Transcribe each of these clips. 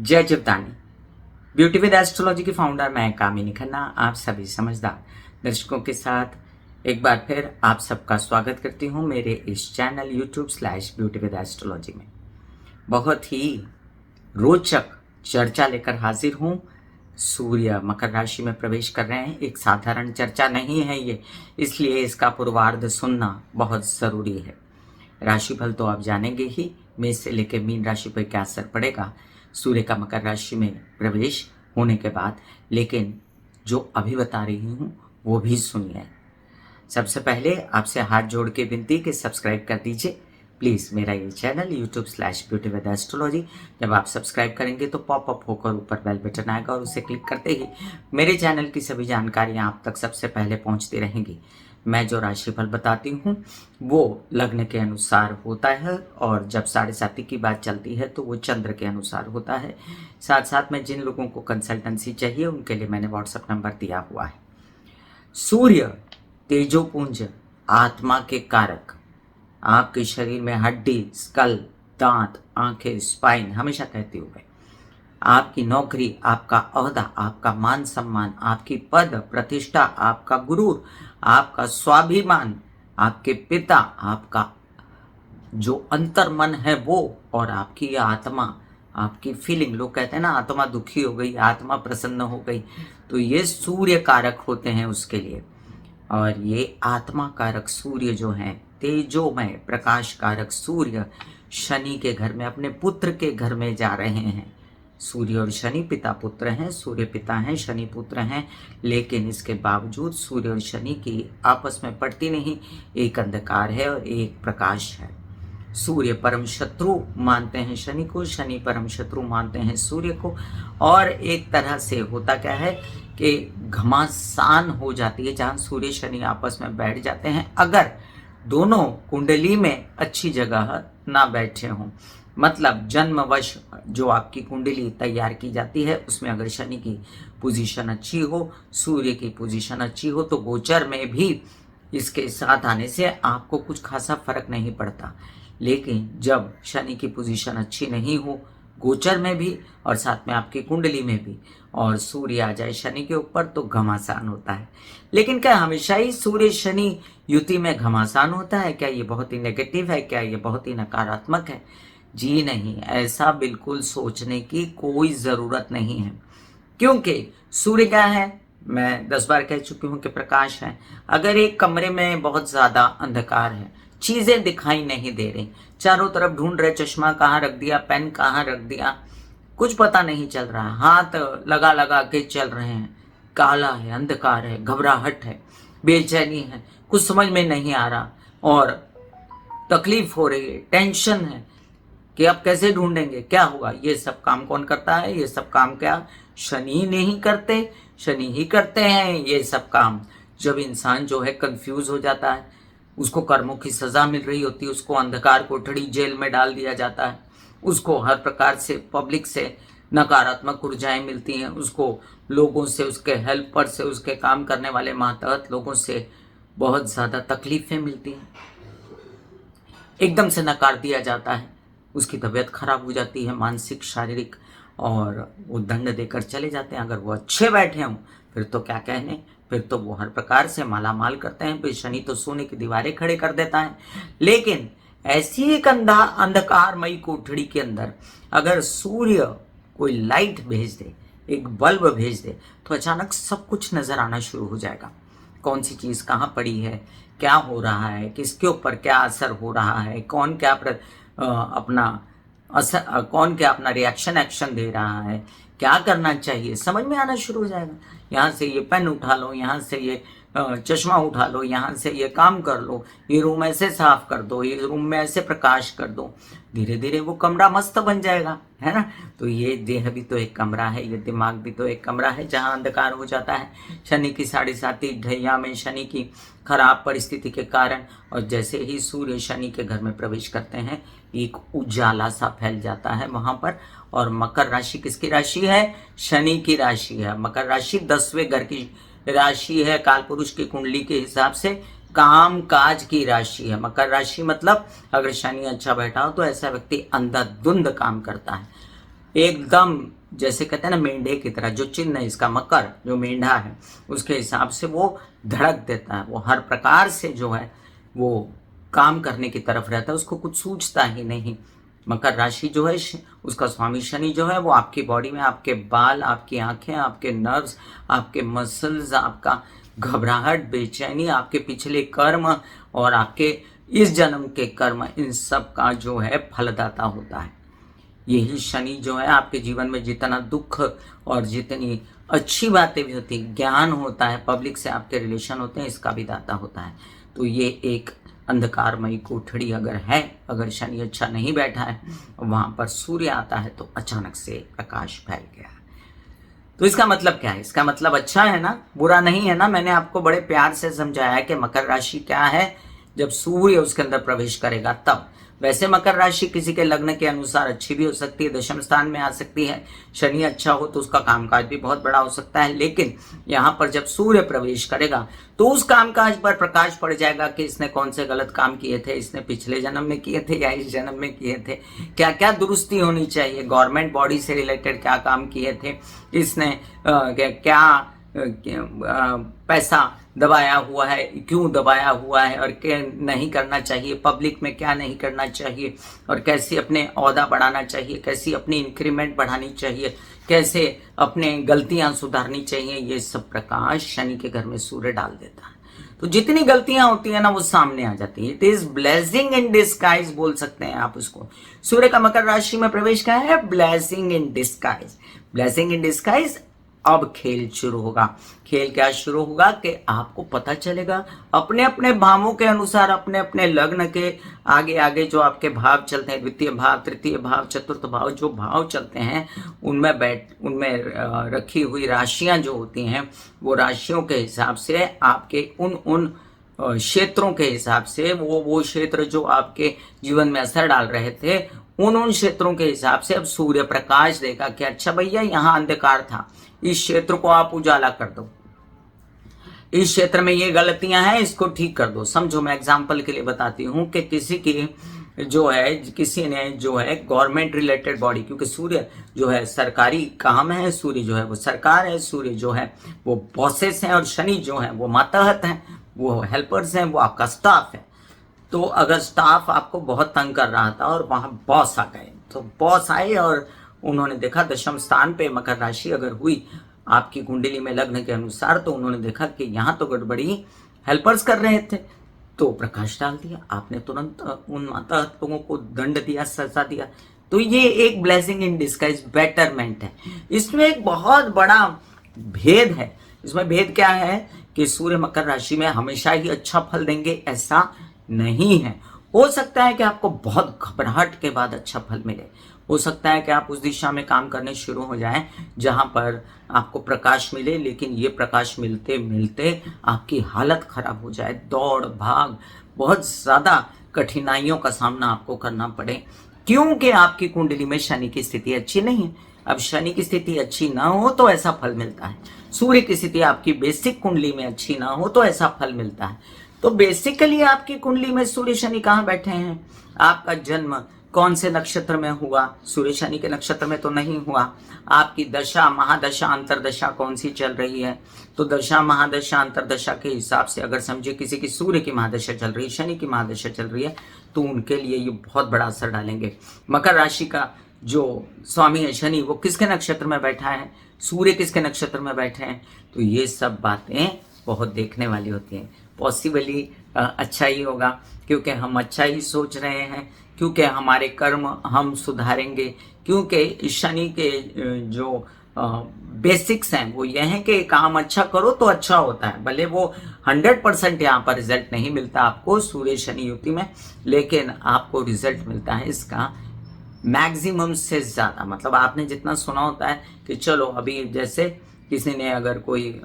जय चिवतानी। Beauty with astrology की founder मैं कामिनी खन्ना आप सभी समझदार दर्शकों के साथ एक बार फिर आप सबका स्वागत करती हूं मेरे इस चैनल YouTube/ब्यूटी विद एस्ट्रोलॉजी में। बहुत ही रोचक चर्चा लेकर हाजिर हूं। सूर्य मकर राशि में प्रवेश कर रहे हैं। एक साधारण चर्चा नहीं है ये, इसलिए इसका पूर्वार्ध सुनना बहुत ज़रूरी है। राशिफल तो आप जानेंगे ही, मेष से लेकर मीन राशि पर क्या असर पड़ेगा सूर्य का मकर राशि में प्रवेश होने के बाद, लेकिन जो अभी बता रही हूँ वो भी सुनिए। सबसे पहले आपसे हाथ जोड़ के विनती कि सब्सक्राइब कर दीजिए प्लीज़ मेरा ये चैनल YouTube/ब्यूटी विद एस्ट्रोलॉजी। जब आप सब्सक्राइब करेंगे तो पॉपअप होकर ऊपर बेल बटन आएगा और उसे क्लिक करते ही मेरे चैनल की सभी जानकारियाँ आप तक सबसे पहले पहुँचती रहेंगी। मैं जो राशिफल बताती हूँ वो लग्न के अनुसार होता है, और जब 7.5 की बात चलती है तो वो चंद्र के अनुसार होता है। साथ साथ में जिन लोगों को कंसल्टेंसी चाहिए उनके लिए मैंने व्हाट्सएप नंबर दिया हुआ है। सूर्य तेजोपुंज, आत्मा के कारक, आपके शरीर में हड्डी, स्कल, दांत, आंखें, स्पाइन हमेशा कहती हूँ मैं। आपकी नौकरी, आपका ओहदा, आपका मान सम्मान, आपकी पद प्रतिष्ठा, आपका गुरूर, आपका स्वाभिमान, आपके पिता, आपका जो अंतर्मन है वो, और आपकी आत्मा, आपकी फीलिंग। लोग कहते हैं ना आत्मा दुखी हो गई, आत्मा प्रसन्न हो गई, तो ये सूर्य कारक होते हैं उसके लिए। और ये आत्मा कारक सूर्य जो है, तेजोमय प्रकाश कारक सूर्य शनि के घर में, अपने पुत्र के घर में जा रहे हैं। सूर्य और शनि पिता पुत्र हैं, सूर्य पिता हैं, शनि पुत्र हैं, लेकिन इसके बावजूद सूर्य और शनि की आपस में पड़ती नहीं। एक अंधकार है और एक प्रकाश है। सूर्य परम शत्रु मानते हैं शनि को, शनि परम शत्रु मानते हैं सूर्य को। और एक तरह से होता क्या है कि घमासान हो जाती है जहाँ सूर्य शनि आपस में बैठ जाते हैं, अगर दोनों कुंडली में अच्छी जगह ना बैठे हों। मतलब जन्मवश जो आपकी कुंडली तैयार की जाती है उसमें अगर शनि की पोजीशन अच्छी हो, सूर्य की पोजीशन अच्छी हो, तो गोचर में भी इसके साथ आने से आपको कुछ खासा फर्क नहीं पड़ता। लेकिन जब शनि की पोजीशन अच्छी नहीं हो गोचर में भी और साथ में आपकी कुंडली में भी, और सूर्य आ जाए शनि के ऊपर, तो घमासान होता है। लेकिन क्या हमेशा ही सूर्य शनि युति में घमासान होता है? क्या ये बहुत ही नेगेटिव है? क्या ये बहुत ही नकारात्मक है? जी नहीं, ऐसा बिल्कुल सोचने की कोई ज़रूरत नहीं है। क्योंकि सूर्य क्या है, मैं 10 बार कह चुकी हूँ कि प्रकाश है। अगर एक कमरे में बहुत ज़्यादा अंधकार है, चीज़ें दिखाई नहीं दे रही, चारों तरफ ढूंढ रहे, चश्मा कहाँ रख दिया, पेन कहाँ रख दिया, कुछ पता नहीं चल रहा, हाथ लगा लगा के चल रहे हैं, काला है, अंधकार है, घबराहट है, बेचैनी है, कुछ समझ में नहीं आ रहा और तकलीफ हो रही है, टेंशन है कि अब कैसे ढूंढेंगे, क्या होगा। ये सब काम कौन करता है? ये सब काम क्या शनि नहीं करते? शनि ही करते हैं ये सब काम। जब इंसान जो है कंफ्यूज हो जाता है, उसको कर्मों की सजा मिल रही होती है, उसको अंधकार कोठरी जेल में डाल दिया जाता है, उसको हर प्रकार से पब्लिक से नकारात्मक ऊर्जाएं मिलती हैं, उसको लोगों से, उसके हेल्पर से, उसके काम करने वाले मातहत लोगों से बहुत ज़्यादा तकलीफें मिलती हैं, एकदम से नकार दिया जाता है, उसकी तबीयत खराब हो जाती है, मानसिक शारीरिक, और वो दंड देकर चले जाते हैं। अगर वो अच्छे बैठे हों फिर तो क्या कहने, फिर तो वो हर प्रकार से माला माल करते हैं। फिर शनि तो सोने की दीवारें खड़े कर देता है। लेकिन ऐसी एक अंधकारमयी कोठड़ी के अंदर अगर सूर्य कोई लाइट भेज दे, एक बल्ब भेज दे, तो अचानक सब कुछ नजर आना शुरू हो जाएगा। कौन सी चीज़ कहाँ पड़ी है, क्या हो रहा है, किसके ऊपर क्या असर हो रहा है, कौन क्या कौन क्या अपना रिएक्शन एक्शन दे रहा है, क्या करना चाहिए, समझ में आना शुरू हो जाएगा। यहाँ से ये पेन उठा लो, यहाँ से ये चश्मा उठा लो, यहाँ से ये काम कर लो, ये रूम ऐसे साफ कर दो, ये रूम में ऐसे प्रकाश कर दो। धीरे धीरे वो कमरा मस्त बन जाएगा, है ना। तो ये देह भी तो एक कमरा है, ये दिमाग भी तो एक कमरा है जहाँ अंधकार हो जाता है। शनि की 7.5 ढैया में शनि की खराब परिस्थिति के कारण, और जैसे ही सूर्य शनि के घर में प्रवेश करते हैं, एक उजाला सा फैल जाता है वहां पर। और मकर राशि किसकी राशि है? शनि की राशि है। मकर राशि 10वें घर की राशि है, काल पुरुष की कुंडली के हिसाब से काम काज की राशि है। मकर राशि मतलब अगर शनि अच्छा बैठा हो तो ऐसा व्यक्ति अंधाधुंध काम करता है, एकदम जैसे कहते हैं ना मेंढे की तरह, जो चिन्ह है इसका मकर, जो मेंढा है उसके हिसाब से वो धड़क देता है, वो हर प्रकार से जो है वो काम करने की तरफ रहता है, उसको कुछ सूझता ही नहीं। मकर राशि जो है उसका स्वामी शनि जो है वो आपकी बॉडी में आपके बाल, आपकी आंखें, आपके नर्व्स, आपके मसल्स, आपका घबराहट, बेचैनी, आपके पिछले कर्म और आपके इस जन्म के कर्म, इन सब का जो है फलदाता होता है। यही शनि जो है आपके जीवन में जितना दुख और जितनी अच्छी बातें भी होती हैं, ज्ञान होता है, पब्लिक से आपके रिलेशन होते हैं, इसका भी दाता होता है। तो ये एक अंधकारमयी कोठड़ी अगर है, अगर शनि अच्छा नहीं बैठा है, वहाँ पर सूर्य आता है तो अचानक से प्रकाश फैल गया। तो इसका मतलब क्या है? इसका मतलब अच्छा है ना, बुरा नहीं है ना। मैंने आपको बड़े प्यार से समझाया कि मकर राशि क्या है, जब सूर्य उसके अंदर प्रवेश करेगा तब। वैसे मकर राशि किसी के लग्न के अनुसार अच्छी भी हो सकती है, दशम स्थान में आ सकती है, शनि अच्छा हो तो उसका कामकाज भी बहुत बड़ा हो सकता है, लेकिन यहाँ पर जब सूर्य प्रवेश करेगा तो उस कामकाज पर प्रकाश पड़ जाएगा कि इसने कौन से गलत काम किए थे, इसने पिछले जन्म में किए थे या इस जन्म में किए थे, क्या क्या दुरुस्ती होनी चाहिए, गवर्नमेंट बॉडी से रिलेटेड क्या काम किए थे, इसने क्या पैसा दबाया हुआ है, क्यों दबाया हुआ है, और क्या नहीं करना चाहिए, पब्लिक में क्या नहीं करना चाहिए, और कैसे अपने ओहदा बढ़ाना चाहिए, कैसी अपनी इंक्रीमेंट बढ़ानी चाहिए, कैसे अपने गलतियां सुधारनी चाहिए, ये सब प्रकाश शनि के घर में सूर्य डाल देता है। तो जितनी गलतियां होती है ना वो सामने आ जाती है। It is blessing in disguise बोल सकते हैं आप उसको। सूर्य का मकर राशि में प्रवेश क्या है? Blessing in disguise. Blessing in disguise. अब खेल शुरू होगा। खेल क्या शुरू होगा कि आपको पता चलेगा अपने अपने भावों के अनुसार, अपने अपने लग्न के आगे आगे जो आपके भाव चलते हैं, द्वितीय भाव, तृतीय भाव, चतुर्थ भाव, जो भाव चलते हैं उनमें रखी हुई राशियां जो होती हैं, वो राशियों के हिसाब से आपके उन क्षेत्रों के हिसाब से, वो क्षेत्र जो आपके जीवन में असर डाल रहे थे, उन क्षेत्रों के हिसाब से अब सूर्य प्रकाश देगा कि अच्छा भैया यहाँ अंधकार था, इस क्षेत्र को आप उजाला कर दो, इस क्षेत्र में ये गलतियां हैं, इसको ठीक कर दो। समझो, मैं एग्जांपल के लिए बताती हूँ कि किसी ने जो है गवर्नमेंट रिलेटेड बॉडी, क्योंकि सूर्य जो है सरकारी काम है, सूर्य जो है वो सरकार है, सूर्य जो है वो बॉसेस हैं, और शनि जो है वो मातहत हैं, वो हेल्पर्स हैं, वो आपका स्टाफ है। तो अगर स्टाफ आपको बहुत तंग कर रहा था और वहां बॉस आ गए, तो बॉस आए और उन्होंने देखा दशम स्थान पे मकर राशि अगर हुई आपकी कुंडली में लग्न के अनुसार, तो उन्होंने देखा कि यहाँ तो गड़बड़ी हेल्पर्स कर रहे थे, तो प्रकाश डाल दिया। आपने तुरंत उन माता लोगों को दंड दिया, सजा दिया। तो ये एक ब्लेसिंग इन डिस्गाइज, बेटरमेंट है। इसमें एक बहुत बड़ा भेद है। इसमें भेद क्या है कि सूर्य मकर राशि में हमेशा ही अच्छा फल देंगे ऐसा नहीं है। हो सकता है कि आपको बहुत घबराहट के बाद अच्छा फल मिले, हो सकता है कि आप उस दिशा में काम करने शुरू हो जाएं जहां पर आपको प्रकाश मिले, लेकिन ये प्रकाश मिलते मिलते आपकी हालत खराब हो जाए, दौड़ भाग, बहुत ज्यादा कठिनाइयों का सामना आपको करना पड़े, क्योंकि आपकी कुंडली में शनि की स्थिति अच्छी नहीं है। अब शनि की स्थिति अच्छी ना हो तो ऐसा फल मिलता है, सूर्य की स्थिति आपकी बेसिक कुंडली में अच्छी ना हो तो ऐसा फल मिलता है। तो बेसिकली आपकी कुंडली में सूर्य शनि कहाँ बैठे हैं? आपका जन्म कौन से नक्षत्र में हुआ? सूर्य शनि के नक्षत्र में तो नहीं हुआ। आपकी दशा, महादशा, अंतरदशा कौन सी चल रही है? तो दशा, महादशा, अंतरदशा के हिसाब से अगर समझे किसी की सूर्य की महादशा चल रही है, शनि की महादशा चल रही है, तो उनके लिए ये बहुत बड़ा असर डालेंगे। मकर राशि का जो स्वामी है शनि, वो किसके नक्षत्र में बैठा है, सूर्य किसके नक्षत्र में बैठे हैं, तो ये सब बातें बहुत देखने वाली होती हैं। पॉसिबली अच्छा ही होगा, क्योंकि हम अच्छा ही सोच रहे हैं, क्योंकि हमारे कर्म हम सुधारेंगे, क्योंकि शनि के जो बेसिक्स हैं वो ये हैं कि काम अच्छा करो तो अच्छा होता है। भले वो 100% यहाँ पर रिजल्ट नहीं मिलता आपको सूर्य शनि युति में, लेकिन आपको रिजल्ट मिलता है इसका मैक्सिमम से ज़्यादा। मतलब आपने जितना सुना होता है कि चलो अभी जैसे किसी ने अगर कोई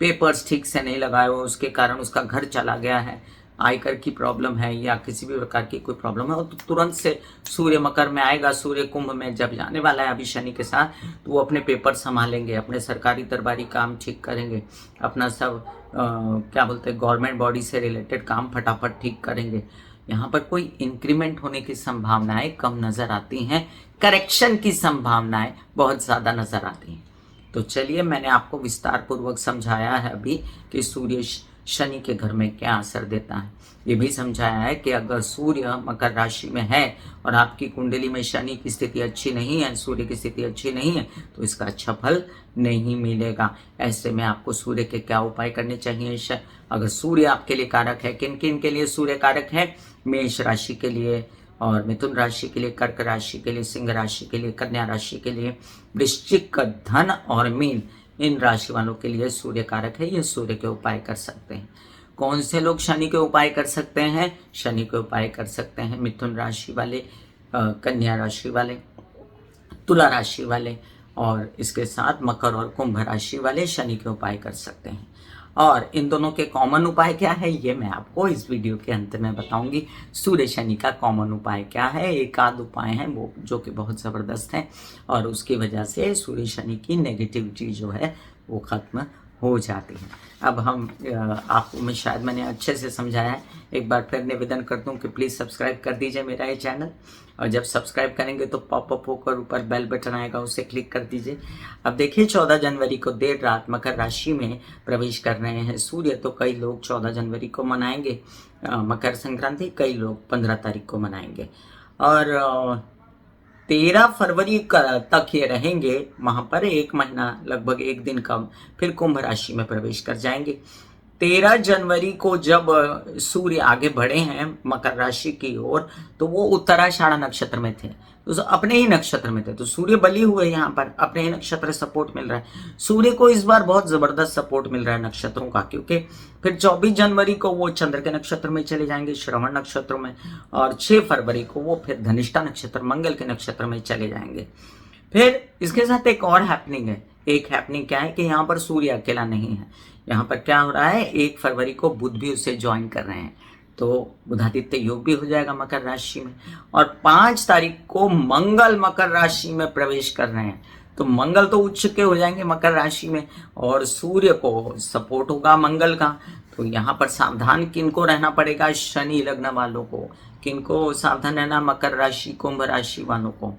पेपर्स ठीक से नहीं लगाए हो, उसके कारण उसका घर चला गया है, आयकर की प्रॉब्लम है या किसी भी प्रकार की कोई प्रॉब्लम है, तो तुरंत से सूर्य मकर में आएगा, सूर्य कुंभ में जब जाने वाला है अभी शनि के साथ, तो वो अपने पेपर संभालेंगे, अपने सरकारी दरबारी काम ठीक करेंगे, अपना सब क्या बोलते हैं गवर्नमेंट बॉडी से रिलेटेड काम फटाफट ठीक करेंगे। यहाँ पर कोई इंक्रीमेंट होने की संभावनाएं कम नजर आती हैं, करेक्शन की संभावनाएं बहुत ज्यादा नजर आती हैं। तो चलिए, मैंने आपको विस्तार पूर्वक समझाया है अभी कि सूर्य शनि के घर में क्या असर देता है। ये भी समझाया है कि अगर सूर्य मकर राशि में है और आपकी कुंडली में शनि की स्थिति अच्छी नहीं है, सूर्य की स्थिति अच्छी नहीं है, तो इसका अच्छा फल नहीं मिलेगा। ऐसे में आपको सूर्य के क्या उपाय करने चाहिए? अगर सूर्य आपके लिए कारक है, किन किन के लिए सूर्य कारक है? मेष राशि के लिए और मिथुन राशि के लिए, कर्क राशि के लिए, सिंह राशि के लिए, कन्या राशि के लिए, वृश्चिक, धन और मीन, इन राशि वालों के लिए सूर्य कारक है। ये सूर्य के उपाय कर सकते हैं। कौन से लोग शनि के उपाय कर सकते हैं? शनि के उपाय कर सकते हैं मिथुन राशि वाले, कन्या राशि वाले, तुला राशि वाले, और इसके साथ मकर और कुंभ राशि वाले शनि के उपाय कर सकते हैं। और इन दोनों के कॉमन उपाय क्या है, ये मैं आपको इस वीडियो के अंत में बताऊंगी। सूर्य शनि का कॉमन उपाय क्या है? एक आध उपाय है वो जो कि बहुत ज़बरदस्त है, और उसकी वजह से सूर्य शनि की नेगेटिविटी जो है वो खत्म हो जाती है। अब हम आपको मैं शायद मैंने अच्छे से समझाया है। एक बार फिर निवेदन करता हूँ कि प्लीज़ सब्सक्राइब कर दीजिए मेरा ये चैनल, और जब सब्सक्राइब करेंगे तो पॉपअप होकर ऊपर बेल बटन आएगा, उसे क्लिक कर दीजिए। अब देखिए, 14 जनवरी को देर रात मकर राशि में प्रवेश कर रहे हैं सूर्य। तो कई लोग 14 जनवरी को मनाएंगे मकर संक्रांति, कई लोग 15 तारीख को मनाएंगे, और 13 फरवरी तक ये रहेंगे वहां पर, एक महीना लगभग एक दिन कम, फिर कुंभ राशि में प्रवेश कर जाएंगे। 13 जनवरी को जब सूर्य आगे बढ़े हैं मकर राशि की ओर, तो वो उत्तराषाढ़ नक्षत्र में थे, तो अपने ही नक्षत्र में थे, तो सूर्य बली हुए यहाँ पर अपने ही नक्षत्र सपोर्ट मिल रहा है। सूर्य को इस बार बहुत जबरदस्त सपोर्ट मिल रहा है नक्षत्रों का, क्योंकि फिर 24 जनवरी को वो चंद्र के नक्षत्र में चले जाएंगे, श्रवण नक्षत्र में, और 6 फरवरी को वो फिर धनिष्ठा नक्षत्र, मंगल के नक्षत्र में चले जाएंगे। फिर इसके साथ एक और हैपनिंग है। एक हैपनिंग क्या है कि यहाँ पर सूर्य अकेला नहीं है। यहाँ पर क्या हो रहा है, 1 फरवरी को बुध भी उसे ज्वाइन कर रहे हैं, तो बुधादित्य योग भी हो जाएगा मकर राशि में। और 5 तारीख को मंगल मकर राशि में प्रवेश कर रहे हैं, तो मंगल तो उच्च के हो जाएंगे मकर राशि में, और सूर्य को सपोर्ट होगा मंगल का। तो यहाँ पर सावधान किनको रहना पड़ेगा? शनि लग्न वालों को। किनको सावधान रहना? मकर राशि, कुंभ राशि वालों को।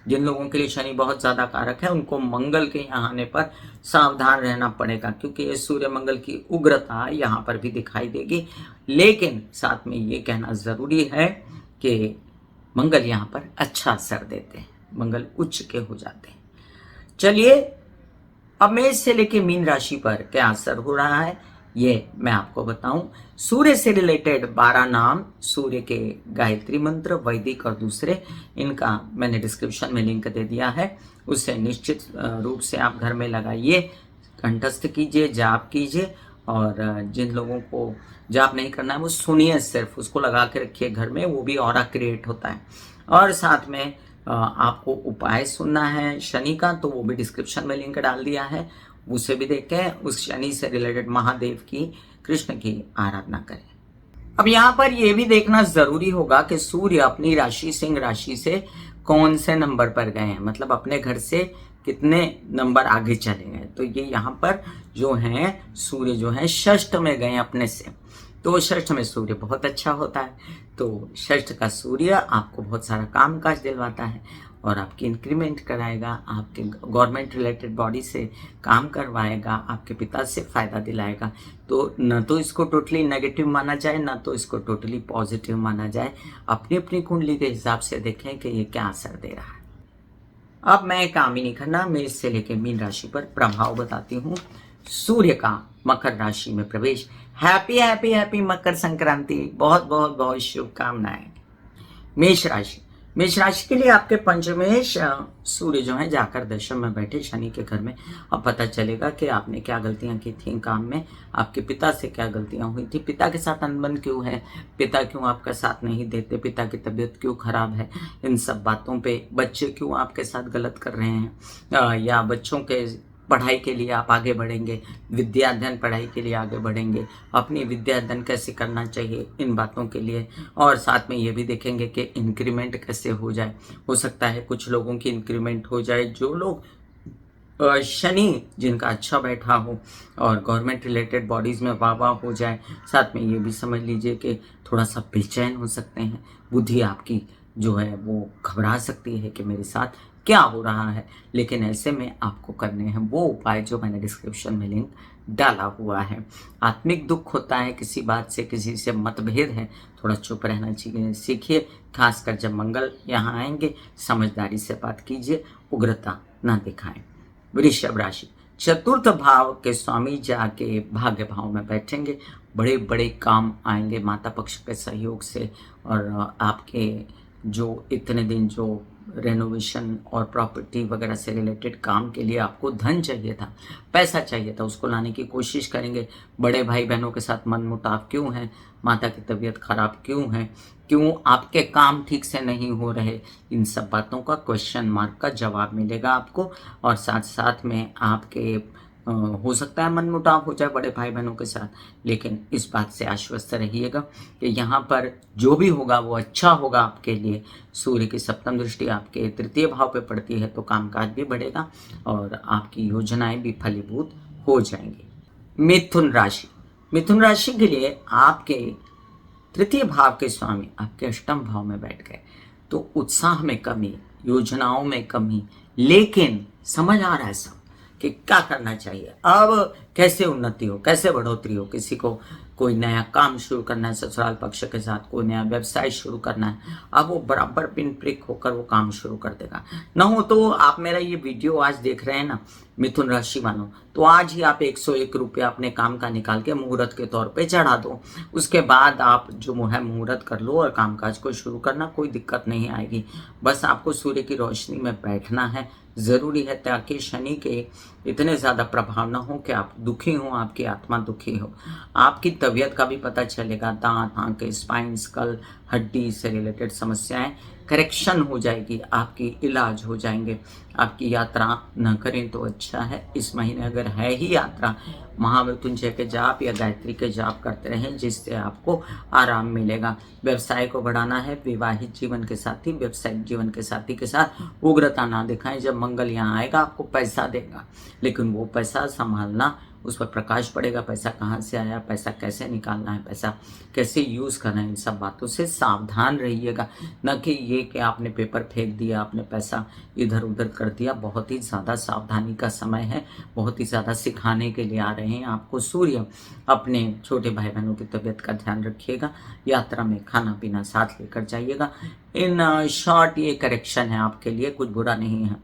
जिन लोगों के लिए शनि बहुत ज़्यादा कारक है, उनको मंगल के यहाँ आने पर सावधान रहना पड़ेगा, क्योंकि ये सूर्य मंगल की उग्रता यहाँ पर भी दिखाई देगी। लेकिन साथ में ये कहना ज़रूरी है कि मंगल यहाँ पर अच्छा असर देते हैं, मंगल उच्च के हो जाते हैं। चलिए, अब मेष से लेके मीन राशि पर क्या असर हो रहा है ये मैं आपको बताऊं। सूर्य से रिलेटेड 12 नाम, सूर्य के गायत्री मंत्र, वैदिक और दूसरे, इनका मैंने डिस्क्रिप्शन में लिंक दे दिया है, उससे निश्चित रूप से आप घर में लगाइए, कंठस्थ कीजिए, जाप कीजिए। और जिन लोगों को जाप नहीं करना है वो सुनिए, सिर्फ उसको लगा के रखिए घर में, वो भी ऑरा क्रिएट होता है। और साथ में आपको उपाय सुनना है शनि का, तो वो भी डिस्क्रिप्शन में लिंक डाल दिया है, उसे भी देखें। उस शनि से रिलेटेड महादेव की, कृष्ण की आराधना करें। अब यहाँ पर यह भी देखना जरूरी होगा कि सूर्य अपनी राशि सिंह राशि से कौन से नंबर पर गए हैं, मतलब अपने घर से कितने नंबर आगे चले गए। तो ये यहाँ पर जो है सूर्य जो है षष्ठ में गए अपने से, तो षष्ठ में सूर्य बहुत अच्छा होता है। तो षष्ठ का सूर्य आपको बहुत सारा काम काज दिलवाता है, और आपकी इंक्रीमेंट कराएगा, आपके गवर्नमेंट रिलेटेड बॉडी से काम करवाएगा, आपके पिता से फ़ायदा दिलाएगा। तो न तो इसको टोटली नेगेटिव माना जाए, ना तो इसको टोटली पॉजिटिव माना जाए। अपनी अपनी कुंडली के हिसाब से देखें कि ये क्या असर दे रहा है। अब मैं कामिनी खन्ना मेष से लेकर मीन राशि पर प्रभाव बताती हूँ। सूर्य का मकर राशि में प्रवेश, happy happy happy Makar Sankranti, बहुत बहुत बहुत शुभकामनाएं। मेष राशि, मेष राशि के लिए आपके पंचमेश सूर्य जो है जाकर दशम में बैठे शनि के घर में। अब पता चलेगा कि आपने क्या गलतियां की थी काम में, आपके पिता से क्या गलतियां हुई थी, पिता के साथ अनबन क्यों है, पिता क्यों आपका साथ नहीं देते, पिता की तबीयत क्यों खराब है, इन सब बातों पे बच्चे क्यों आपके साथ गलत कर रहे हैं, या बच्चों के पढ़ाई के लिए आप आगे बढ़ेंगे, विद्या अध्ययन पढ़ाई के लिए आगे बढ़ेंगे, अपनी विद्या अध्ययन कैसे करना चाहिए, इन बातों के लिए। और साथ में ये भी देखेंगे कि इंक्रीमेंट कैसे हो जाए। हो सकता है कुछ लोगों की इंक्रीमेंट हो जाए, जो लोग शनि जिनका अच्छा बैठा हो और गवर्नमेंट रिलेटेड बॉडीज़ में वाह वाह हो जाए, साथ में ये भी समझ लीजिए कि थोड़ा सा बेचैन हो सकते हैं, बुद्धि आपकी जो है वो घबरा सकती है कि मेरे साथ क्या हो रहा है। लेकिन ऐसे में आपको करने हैं वो उपाय जो मैंने डिस्क्रिप्शन में लिंक डाला हुआ है। आत्मिक दुख होता है, किसी बात से किसी से मतभेद है, थोड़ा चुप रहना चाहिए, सीखिए। खासकर जब मंगल यहाँ आएंगे, समझदारी से बात कीजिए, उग्रता ना दिखाएं। वृषभ राशि, चतुर्थ भाव के स्वामी जाके भाग्य भाव में बैठेंगे, बड़े बड़े काम आएंगे माता पक्ष के सहयोग से। और आपके जो इतने दिन जो रेनोवेशन और प्रॉपर्टी वगैरह से रिलेटेड काम के लिए आपको धन चाहिए था, पैसा चाहिए था, उसको लाने की कोशिश करेंगे। बड़े भाई बहनों के साथ मनमुटाव क्यों है, माता की तबीयत खराब क्यों है, क्यों आपके काम ठीक से नहीं हो रहे, इन सब बातों का क्वेश्चन मार्क का जवाब मिलेगा आपको। और साथ साथ में आपके हो सकता है मनमुटाव हो जाए बड़े भाई बहनों के साथ, लेकिन इस बात से आश्वस्त रहिएगा कि यहाँ पर जो भी होगा वो अच्छा होगा आपके लिए। सूर्य की सप्तम दृष्टि आपके तृतीय भाव पे पड़ती है, तो कामकाज भी बढ़ेगा और आपकी योजनाएं भी फलीभूत हो जाएंगी। मिथुन राशि, मिथुन राशि के लिए आपके तृतीय भाव के स्वामी आपके अष्टम भाव में बैठ गए, तो उत्साह में कमी, योजनाओं में कमी, लेकिन समझ आ रहा है सब कि क्या करना चाहिए, अब कैसे उन्नति हो, कैसे बढ़ोतरी हो। किसी को कोई नया काम शुरू करना है ससुराल पक्ष के साथ, कोई नया व्यवसाय शुरू करना है, अब वो बराबर पिन प्रिक होकर वो काम शुरू कर देगा। न हो तो आप मेरा ये वीडियो आज देख रहे हैं ना मिथुन राशि वालों, तो आज ही आप 101 रुपया अपने काम का निकाल के मुहूर्त के तौर पे चढ़ा दो। उसके बाद आप जो है मुहूर्त कर लो और कामकाज को शुरू करना, कोई दिक्कत नहीं आएगी। बस आपको सूर्य की रोशनी में बैठना है, ज़रूरी है, ताकि शनि के इतने ज़्यादा प्रभाव ना हो कि आप दुखी हो, आपकी आत्मा दुखी हो। आपकी तबीयत का भी पता चलेगा, दांत, आंखें, स्पाइन, स्कल, हड्डी से रिलेटेड समस्याएं करेक्शन हो जाएगी, आपकी इलाज हो जाएंगे। आपकी यात्रा न करें तो अच्छा है। इस महीने अगर है ही यात्रा, महामृत्युंजय के जाप या गायत्री के जाप करते रहें, जिससे आपको आराम मिलेगा। व्यवसाय को बढ़ाना है, विवाहित जीवन के साथी व्यवसायिक जीवन के साथी के साथ उग्रता ना दिखाएं। जब मंगल यहाँ आएगा आपको पैसा देगा, लेकिन वो पैसा संभालना, उस पर प्रकाश पड़ेगा। पैसा कहाँ से आया, पैसा कैसे निकालना है, पैसा कैसे यूज़ करना है, इन सब बातों से सावधान रहिएगा। न कि ये कि आपने पेपर फेंक दिया, आपने पैसा इधर उधर कर दिया। बहुत ही ज़्यादा सावधानी का समय है, बहुत ही ज़्यादा सिखाने के लिए आ रहे हैं आपको सूर्य। अपने छोटे भाई बहनों की तबीयत का ध्यान रखिएगा, यात्रा में खाना पीना साथ लेकर जाइएगा। इन शॉर्ट ये करेक्शन है आपके लिए, कुछ बुरा नहीं है।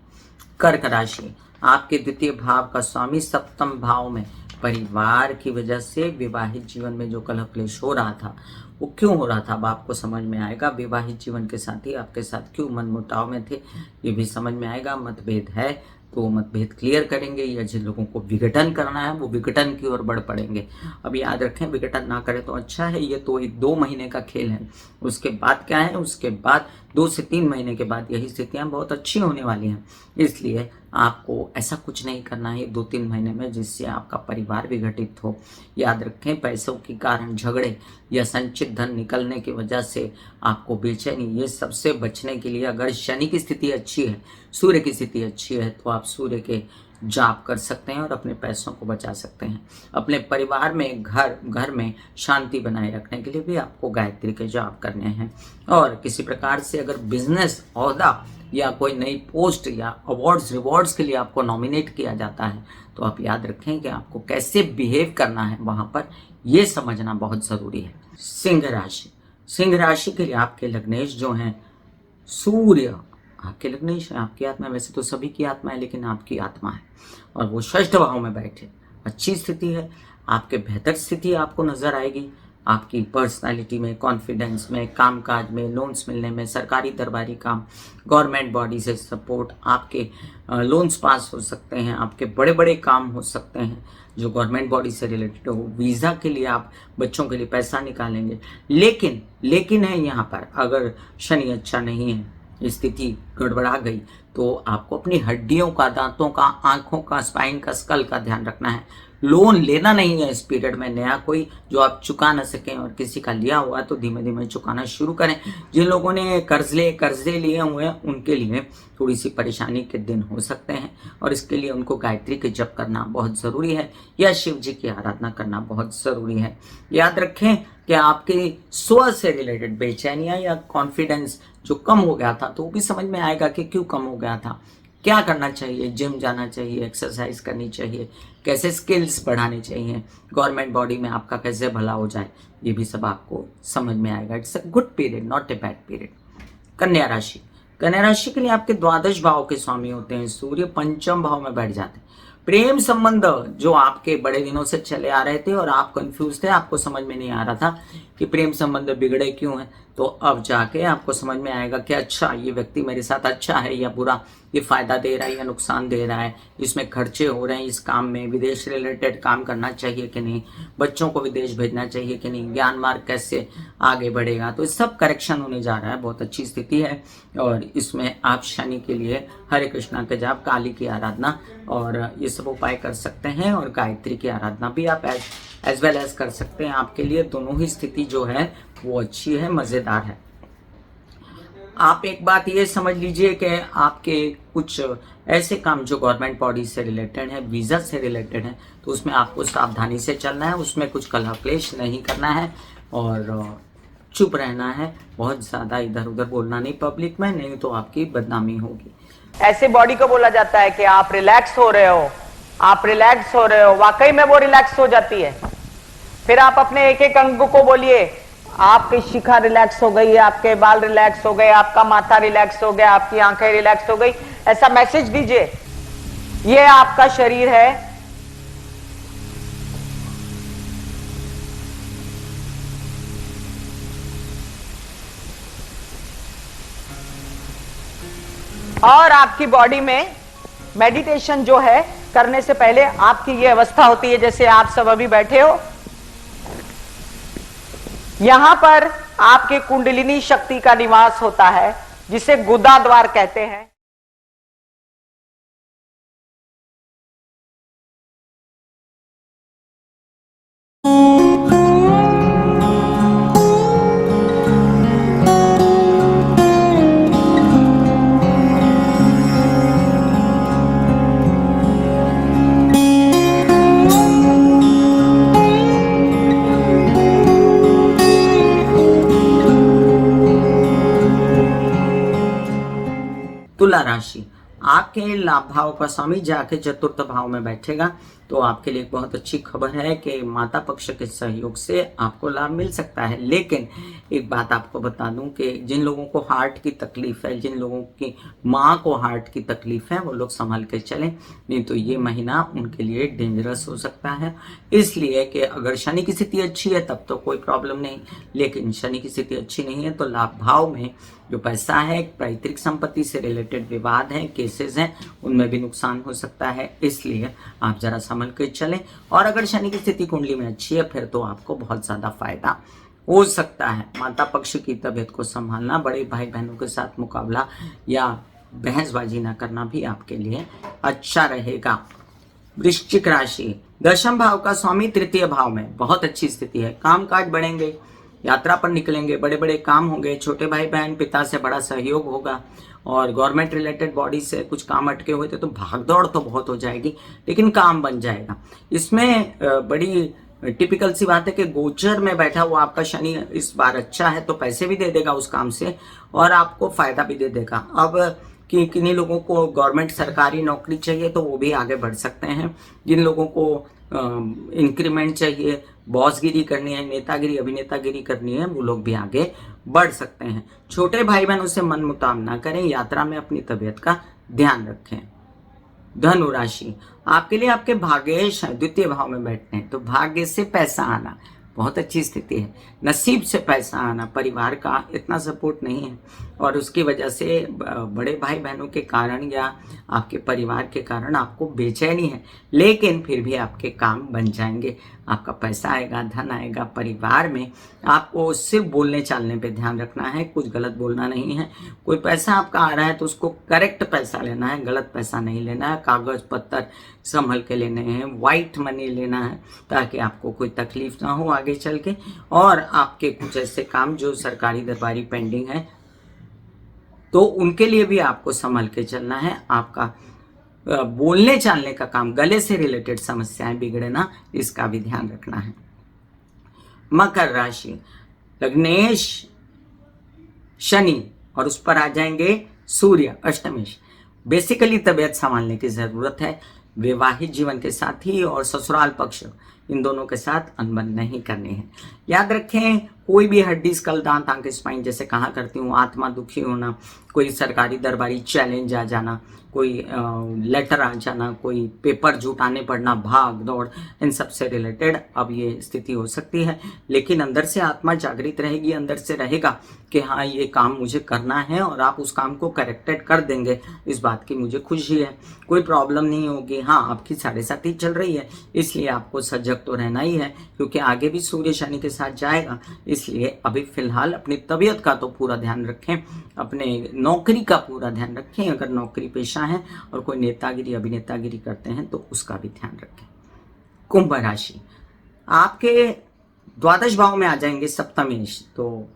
कर्क राशि, आपके द्वितीय भाव का स्वामी सप्तम भाव में, परिवार की वजह से विवाहित जीवन में जो कलह क्लेश हो रहा था वो क्यों हो रहा था, अब आपको समझ में आएगा। विवाहित जीवन के साथी आपके साथ क्यों मनमुटाव में थे, ये भी समझ में आएगा। मतभेद है तो मतभेद क्लियर करेंगे, या जिन लोगों को विघटन करना है वो विघटन की ओर बढ़ पड़ेंगे। अब याद रखें, विघटन ना करें तो अच्छा है। ये तो 1-2 महीने का खेल है, उसके बाद क्या है, उसके बाद 2 से 3 महीने के बाद यही स्थितियां बहुत अच्छी होने वाली हैं। इसलिए आपको ऐसा कुछ नहीं करना है 2-3 महीने में जिससे आपका परिवार विघटित हो। याद रखें, पैसों के कारण झगड़े या संचित धन निकलने की वजह से आपको बेचैनी, ये सबसे बचने के लिए अगर शनि की स्थिति अच्छी है, सूर्य की स्थिति अच्छी है, तो आप सूर्य के जाप कर सकते हैं और अपने पैसों को बचा सकते हैं। अपने परिवार में, घर में शांति बनाए रखने के लिए भी आपको गायत्री के जाप करने हैं। और किसी प्रकार से अगर बिजनेस, ओहदा या कोई नई पोस्ट या अवार्ड्स रिवॉर्ड्स के लिए आपको नॉमिनेट किया जाता है, तो आप याद रखें कि आपको कैसे बिहेव करना है वहाँ पर, ये समझना बहुत ज़रूरी है। सिंह राशि, सिंह राशि के लिए आपके लग्नेश जो हैं, सूर्य आपके लग्नेश है, आपकी आत्मा, वैसे तो सभी की आत्मा है लेकिन आपकी आत्मा है, और वो षष्ठ भाव में बैठे, अच्छी स्थिति है। आपके बेहतर स्थिति आपको नजर आएगी, आपकी पर्सनालिटी में, कॉन्फिडेंस में, कामकाज में, लोन्स मिलने में, सरकारी दरबारी काम, गवर्नमेंट बॉडी से सपोर्ट, आपके लोन्स पास हो सकते हैं, आपके बड़े बड़े काम हो सकते हैं जो गवर्नमेंट बॉडी से रिलेटेड हो। वीज़ा के लिए आप बच्चों के लिए पैसा निकालेंगे। लेकिन है यहाँ पर, अगर शनि अच्छा नहीं है, स्थिति गड़बड़ा गई, तो आपको अपनी हड्डियों का, दांतों का, आंखों का, स्पाइन का, स्कल का ध्यान रखना है। लोन लेना नहीं है इस पीरियड में नया कोई जो आप चुका ना सकें, और किसी का लिया हुआ तो धीमे धीमे चुकाना शुरू करें। जिन लोगों ने कर्जे लिए हुए हैं उनके लिए थोड़ी सी परेशानी के दिन हो सकते हैं, और इसके लिए उनको गायत्री के जप करना बहुत ज़रूरी है या शिव जी की आराधना करना बहुत ज़रूरी है। याद रखें कि आपके स्व से रिलेटेड बेचैनियाँ या कॉन्फिडेंस जो कम हो गया था, तो वो भी समझ में आएगा कि क्यों कम हो गया था, क्या करना चाहिए, जिम जाना चाहिए, एक्सरसाइज करनी चाहिए, कैसे स्किल्स बढ़ाने चाहिए, गवर्नमेंट बॉडी में आपका कैसे भला हो जाए, ये भी सब आपको समझ में आएगा। It's a good period, not a bad period. कन्या राशि, कन्या राशि के लिए आपके द्वादश भाव के स्वामी होते हैं सूर्य, पंचम भाव में बैठ जाते हैं। प्रेम संबंध जो आपके बड़े दिनों से चले आ रहे थे और आप कंफ्यूज थे, आपको समझ में नहीं आ रहा था कि प्रेम संबंध बिगड़े क्यों हैं, तो अब जाके आपको समझ में आएगा कि अच्छा ये व्यक्ति मेरे साथ अच्छा है या बुरा, ये फायदा दे रहा है या नुकसान दे रहा है, इसमें खर्चे हो रहे हैं इस काम में, विदेश रिलेटेड काम करना चाहिए कि नहीं, बच्चों को विदेश भेजना चाहिए कि नहीं, ज्ञान मार्ग कैसे आगे बढ़ेगा, तो इस सब करेक्शन होने जा रहा है। बहुत अच्छी स्थिति है, और इसमें आप शनि के लिए हरे कृष्णा के जाप, काली की आराधना और ये सब उपाय कर सकते हैं, और गायत्री की आराधना भी आप एज वेल एज कर सकते हैं। आपके लिए दोनों ही स्थिति जो है वो अच्छी है, मज़ेदार है। आप एक बात ये समझ लीजिए कि आपके कुछ ऐसे काम जो गवर्नमेंट बॉडी से रिलेटेड है, वीज़ा से रिलेटेड है, तो उसमें आपको सावधानी से चलना है, उसमें कुछ कलह क्लेश नहीं करना है और चुप रहना है, बहुत ज़्यादा इधर उधर बोलना नहीं पब्लिक में, नहीं तो आपकी बदनामी होगी। ऐसे बॉडी को बोला जाता है कि आप रिलैक्स हो रहे हो, आप रिलैक्स हो रहे हो, वाकई में वो रिलैक्स हो जाती है। फिर आप अपने एक एक अंग को बोलिए, आपकी शिखा रिलैक्स हो गई, आपके बाल रिलैक्स हो गए, आपका माथा रिलैक्स हो गया, आपकी आंखें रिलैक्स हो गई, ऐसा मैसेज दीजिए। ये आपका शरीर है, और आपकी बॉडी में मेडिटेशन जो है करने से पहले आपकी ये अवस्था होती है जैसे आप सब अभी बैठे हो, यहां पर आपके कुंडलिनी शक्ति का निवास होता है जिसे गुदा द्वार कहते हैं। तुला राशि, आपके लाभ भाव का स्वामी जाके चतुर्थ भाव में बैठेगा, तो आपके लिए बहुत अच्छी खबर है कि माता पक्ष के सहयोग से आपको लाभ मिल सकता है। लेकिन एक बात आपको बता दूं कि जिन लोगों को हार्ट की तकलीफ है, जिन लोगों की माँ को हार्ट की तकलीफ है, वो लोग संभल के चलें, नहीं तो ये महीना उनके लिए डेंजरस हो सकता है। इसलिए कि अगर शनि की स्थिति अच्छी है तब तो कोई प्रॉब्लम नहीं, लेकिन शनि की स्थिति अच्छी नहीं है तो लाभ भाव में जो पैसा है, पैतृक संपत्ति से रिलेटेड विवाद हैं, केसेस हैं, उनमें भी नुकसान हो सकता है। इसलिए आप जरा संभल के चलें, और अगर शनि की स्थिति कुंडली में अच्छी है फिर तो आपको बहुत ज़्यादा फायदा हो सकता है। माता पक्ष की तबीयत को संभालना, बड़े भाई बहनों के साथ मुकाबला या बहसबाजी ना करना भी आपके लिए अच्छा रहेगा। वृश्चिक राशि, दशम भाव का स्वामी तृतीय भाव में, बहुत अच्छी स्थिति है, काम काज बढ़ेंगे, यात्रा पर निकलेंगे, बड़े बड़े काम होंगे, छोटे भाई बहन पिता से बड़ा सहयोग होगा, और गवर्नमेंट रिलेटेड बॉडी से कुछ काम अटके हुए थे तो भागदौड़ तो बहुत हो जाएगी, लेकिन काम बन जाएगा। इसमें बड़ी टिपिकल सी बात है कि गोचर में बैठा हुआ आपका शनि इस बार अच्छा है, तो पैसे भी दे देगा उस काम से और आपको फायदा भी दे देगा। अब कि किन्हीं लोगों को गवर्नमेंट सरकारी नौकरी चाहिए तो वो भी आगे बढ़ सकते हैं, जिन लोगों को इंक्रीमेंट चाहिए, बॉसगिरी करनी है, नेतागिरी अभिनेतागिरी करनी है, वो लोग भी आगे बढ़ सकते हैं। छोटे भाई बहनों से मन मुटाव ना करें, यात्रा में अपनी तबीयत का ध्यान रखें। धनु राशि, आपके लिए आपके भाग्येश द्वितीय भाव में बैठते हैं, तो भाग्य से पैसा आना बहुत अच्छी स्थिति है, नसीब से पैसा आना, परिवार का इतना सपोर्ट नहीं है और उसकी वजह से बड़े भाई बहनों के कारण या आपके परिवार के कारण आपको बेचैनी है, लेकिन फिर भी आपके काम बन जाएंगे। आपका पैसा आएगा, धन आएगा। परिवार में आपको सिर्फ बोलने चालने पे ध्यान रखना है, कुछ गलत बोलना नहीं है। कोई पैसा आपका आ रहा है तो उसको करेक्ट पैसा लेना है, गलत पैसा नहीं लेना है। कागज पत्तर संभल के लेने हैं, वाइट मनी लेना है, ताकि आपको कोई तकलीफ ना हो आगे चल के। और आपके कुछ ऐसे काम जो सरकारी दरबारी पेंडिंग है तो उनके लिए भी आपको संभल के चलना है। आपका बोलने चालने का काम, गले से रिलेटेड समस्याएं बिगड़े ना, इसका भी ध्यान रखना है। मकर राशि, लग्नेश शनि और उस पर आ जाएंगे सूर्य अष्टमेश। बेसिकली तबीयत संभालने की जरूरत है। वैवाहिक जीवन के साथी और ससुराल पक्ष, इन दोनों के साथ अनबन नहीं करनी है। याद रखें, कोई भी हड्डी स्कल दांत आंख स्पाइन जैसे कहा करती हूँ, आत्मा दुखी होना, कोई सरकारी दरबारी चैलेंज आ जाना, कोई लेटर आ जाना, कोई पेपर जुटाने पड़ना, भाग दौड़, इन सब से रिलेटेड अब ये स्थिति हो सकती है। लेकिन अंदर से आत्मा जागृत रहेगी, अंदर से रहेगा कि हाँ ये काम मुझे करना है और आप उस काम को करेक्टेड कर देंगे, इस बात की मुझे खुशी है। कोई प्रॉब्लम नहीं होगी। हाँ, आपकी 7.5 चल रही है, इसलिए आपको सजग तो रहना ही है, क्योंकि आगे भी सूर्य शनि के साथ जाएगा। इसलिए अभी फिलहाल अपनी तबीयत का तो पूरा ध्यान रखें, अपने नौकरी का पूरा ध्यान रखें। अगर नौकरी पेशा है और कोई नेतागिरी अभिनेतागिरी करते हैं तो उसका भी ध्यान रखें। कुंभ राशि, आपके द्वादश भाव में आ जाएंगे सप्तमेश, तो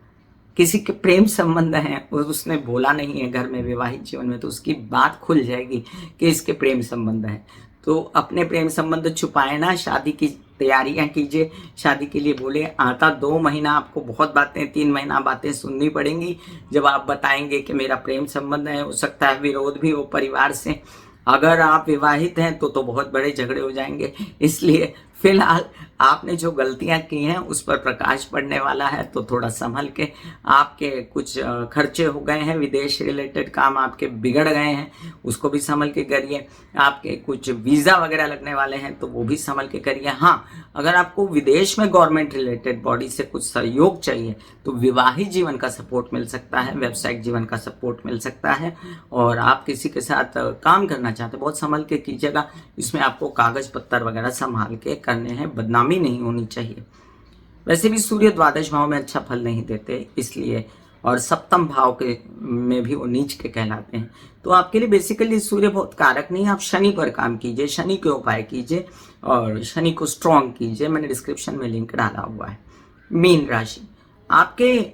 किसी के प्रेम संबंध है और उसने बोला नहीं है घर में वैवाहिक जीवन में, तो उसकी बात खुल जाएगी कि इसके प्रेम संबंध है। तो अपने प्रेम संबंध छुपाए ना, शादी की तैयारियां कीजिए। शादी के लिए बोले, आता 2 महीना आपको बहुत बातें, 3 महीना बातें सुननी पड़ेंगी। जब आप बताएंगे कि मेरा प्रेम संबंध है, हो सकता है विरोध भी हो परिवार से। अगर आप विवाहित हैं तो बहुत बड़े झगड़े हो जाएंगे। इसलिए फिलहाल आपने जो गलतियां की हैं उस पर प्रकाश पड़ने वाला है, तो थोड़ा संभल के। आपके कुछ खर्चे हो गए हैं, विदेश रिलेटेड काम आपके बिगड़ गए हैं, उसको भी संभल के करिए। आपके कुछ वीज़ा वगैरह लगने वाले हैं तो वो भी संभल के करिए। हाँ, अगर आपको विदेश में गवर्नमेंट रिलेटेड बॉडी से कुछ सहयोग चाहिए तो विवाहित जीवन का सपोर्ट मिल सकता है, व्यावसायिक जीवन का सपोर्ट मिल सकता है। और आप किसी के साथ काम करना चाहते हैं, बहुत संभल के कीजिएगा। इसमें आपको कागज पत्तर वगैरह संभाल के करने हैं, बदनामी नहीं होनी चाहिए। वैसे भी सूर्य द्वादश भाव में अच्छा फल नहीं देते, इसलिए, और सप्तम भाव के में भी वो नीच के कहलाते हैं, तो आपके लिए बेसिकली सूर्य बहुत कारक नहीं है। आप शनि पर काम कीजिए, शनि के उपाय कीजिए और शनि को स्ट्रॉन्ग कीजिए। मैंने डिस्क्रिप्शन में लिंक डाला हुआ है। मीन राशि, आपके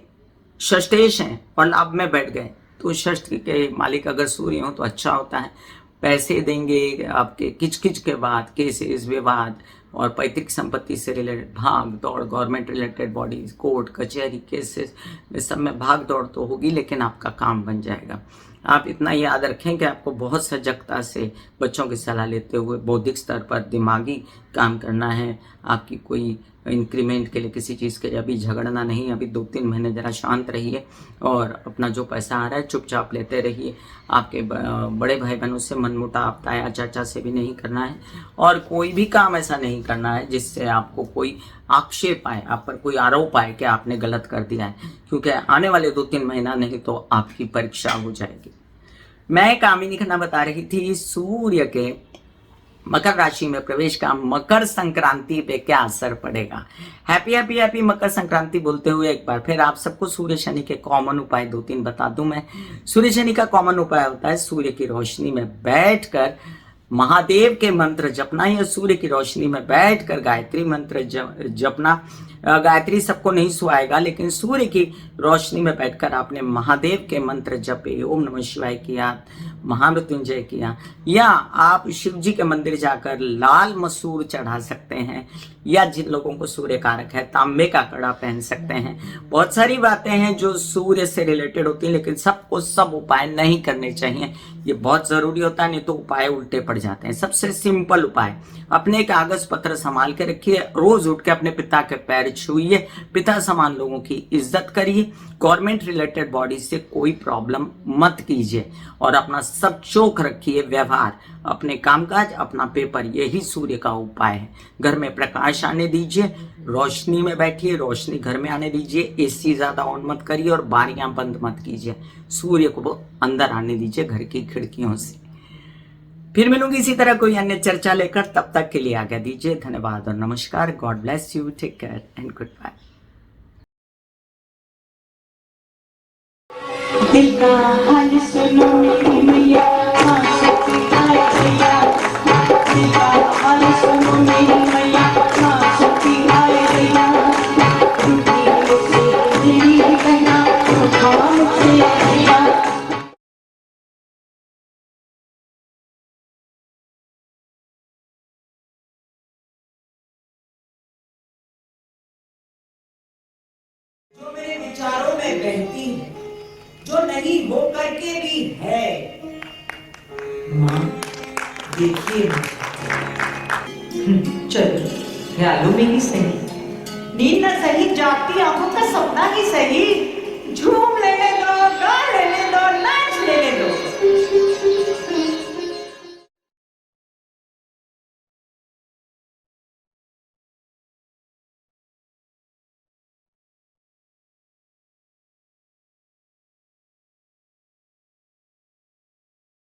षष्ठेश हैं और लाभ में बैठ गए, तो षष्ठ के मालिक अगर सूर्य हो तो अच्छा होता है। पैसे देंगे, आपके किचकिच के बाद केसेस, विवाद और पैतृक संपत्ति से रिलेटेड भाग दौड़, गवर्नमेंट रिलेटेड बॉडीज, कोर्ट कचहरी केसेस, इस सब में भाग दौड़ तो होगी, लेकिन आपका काम बन जाएगा। आप इतना याद रखें कि आपको बहुत सजगता से बच्चों की सलाह लेते हुए बौद्धिक स्तर पर दिमागी काम करना है। आपकी कोई इंक्रीमेंट के लिए किसी चीज़ के लिए अभी झगड़ना नहीं। अभी 2-3 महीने ज़रा शांत रहिए और अपना जो पैसा आ रहा है चुपचाप लेते रहिए। आपके बड़े भाई बहनों से मनमुटाव, ताया चाचा से भी नहीं करना है, और कोई भी काम ऐसा नहीं करना है जिससे आपको कोई आक्षेप आए, आप पर कोई आरोप आए कि आपने गलत कर दिया है, क्योंकि आने वाले 2-3 महीना नहीं तो आपकी परीक्षा हो जाएगी। मैं कामिनी खन्ना बता रही थी सूर्य के मकर राशि में प्रवेश का मकर संक्रांति पे क्या असर पड़ेगा। Happy happy happy Makar Sankranti बोलते हुए एक बार फिर आप सबको सूर्य शनि के कॉमन उपाय 2-3 बता दूं मैं। सूर्य शनि का कॉमन उपाय होता है सूर्य की रोशनी में बैठकर महादेव के मंत्र जपना, या सूर्य की रोशनी में बैठकर गायत्री मंत्र जपना। गायत्री सबको नहीं सुहाएगा, लेकिन सूर्य की रोशनी में बैठकर आपने महादेव के मंत्र जपे, ओम नमः शिवाय किया, महामृत्युंजय किया, या आप शिव जी के मंदिर जाकर लाल मसूर चढ़ा सकते हैं, या जिन लोगों को सूर्य कारक है तांबे का कड़ा पहन सकते हैं। बहुत सारी बातें हैं जो सूर्य से रिलेटेड होती हैं, लेकिन सबको सब उपाय नहीं करने चाहिए। ये बहुत जरूरी होता है, नहीं तो उपाय उल्टे पड़ जाते हैं। सबसे सिंपल उपाय, अपने कागज पत्र संभाल के रखिए, रोज उठ के अपने पिता के पैर छूइए, पिता समान लोगों की इज्जत करिए, गवर्नमेंट रिलेटेड बॉडी से कोई प्रॉब्लम मत कीजिए, और अपना सब चोख रखिए व्यवहार, अपने कामकाज, अपना पेपर, यही सूर्य का उपाय है। घर में प्रकाश आने दीजिए, रोशनी में बैठिए, रोशनी घर में आने दीजिए, एसी ज्यादा ऑन मत करिए और बारियां बंद मत कीजिए, सूर्य को अंदर आने दीजिए घर की खिड़कियों से। फिर मिलूंगी इसी तरह कोई अन्य चर्चा लेकर, तब तक के लिए आज्ञा दीजिए। धन्यवाद और नमस्कार। God bless you, take care and good bye. दिल का हाल सुनो मेरी मैया, हाँ सच्ची गाय भैया। दिल का हाल सुनो मेरी मैया, हाँ सच्ची गाय भैया। टूटी से तेरी कहना काम से भैया। जो मेरे विचारों में बहती है, जो नहीं हो करके भी है। माँ देखिए चलो ख्यालों में ही सही, नींद न सही जागती आंखों